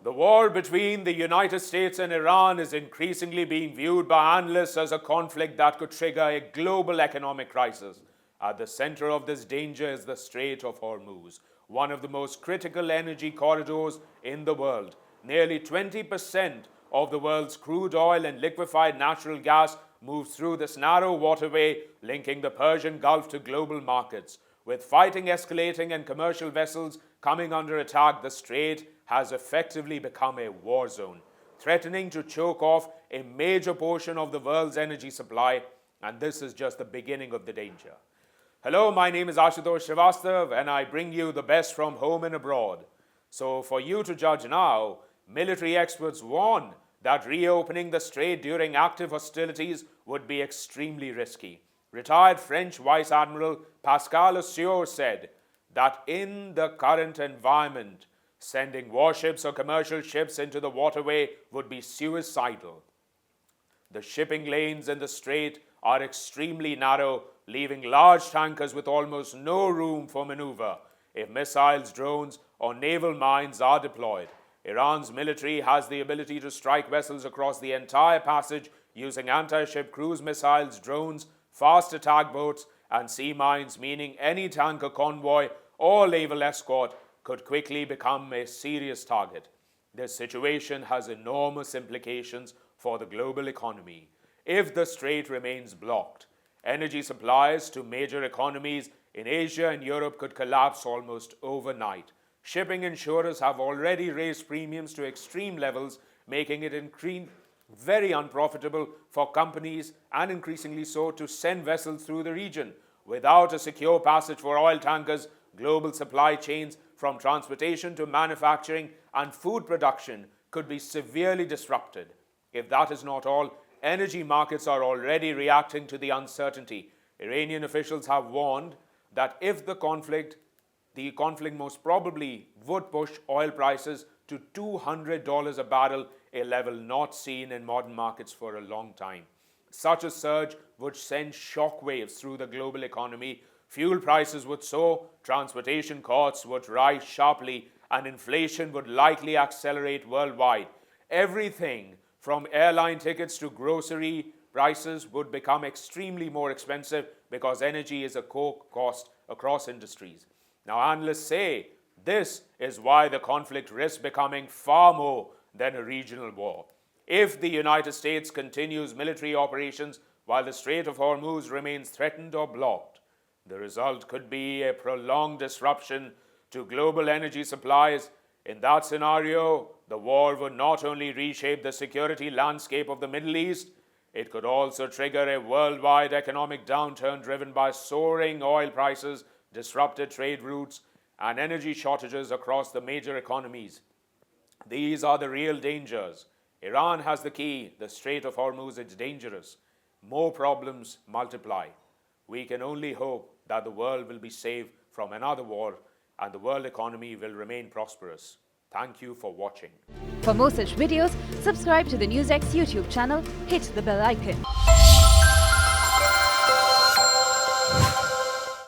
The war between the United States and Iran is increasingly being viewed by analysts as a conflict that could trigger a global economic crisis. At the center of this danger is the Strait of Hormuz, one of the most critical energy corridors in the world. Nearly 20% of the world's crude oil and liquefied natural gas moves through this narrow waterway linking the Persian Gulf to global markets. With fighting escalating and commercial vessels coming under attack, the strait has effectively become a war zone, threatening to choke off a major portion of the world's energy supply, and this is just the beginning of the danger. Hello, my name is Ashutosh Srivastav, and I bring you the best from home and abroad. So for you to judge now, military experts warn that reopening the strait during active hostilities would be extremely risky. Retired French Vice Admiral Pascal Aussier said that in the current environment, sending warships or commercial ships into the waterway would be suicidal. The shipping lanes in the strait are extremely narrow, leaving large tankers with almost no room for maneuver if missiles, drones, or naval mines are deployed. Iran's military has the ability to strike vessels across the entire passage using anti-ship cruise missiles, drones, fast attack boats, and sea mines, meaning any tanker convoy or naval escort could quickly become a serious target. This situation has enormous implications for the global economy. If the strait remains blocked, energy supplies to major economies in Asia and Europe could collapse almost overnight. Shipping insurers have already raised premiums to extreme levels, making it very unprofitable for companies, and increasingly so, to send vessels through the region. Without a secure passage for oil tankers, global supply chains from transportation to manufacturing and food production could be severely disrupted. If that is not all, energy markets are already reacting to the uncertainty. Iranian officials have warned that if the conflict most probably would push oil prices to $200 a barrel, a level not seen in modern markets for a long time. Such a surge would send shockwaves through the global economy. Fuel prices would soar, transportation costs would rise sharply, and inflation would likely accelerate worldwide. Everything from airline tickets to grocery prices would become extremely more expensive because energy is a core cost across industries. Now, analysts say this is why the conflict risks becoming far more than a regional war. If the United States continues military operations while the Strait of Hormuz remains threatened or blocked, the result could be a prolonged disruption to global energy supplies. In that scenario, the war would not only reshape the security landscape of the Middle East, it could also trigger a worldwide economic downturn driven by soaring oil prices, disrupted trade routes, and energy shortages across the major economies. These are the real dangers. Iran has the key. The Strait of Hormuz is dangerous. More problems multiply. We can only hope that the world will be saved from another war and the world economy will remain prosperous. Thank you for watching. For more such videos, subscribe to the Newsx YouTube channel, hit the bell icon.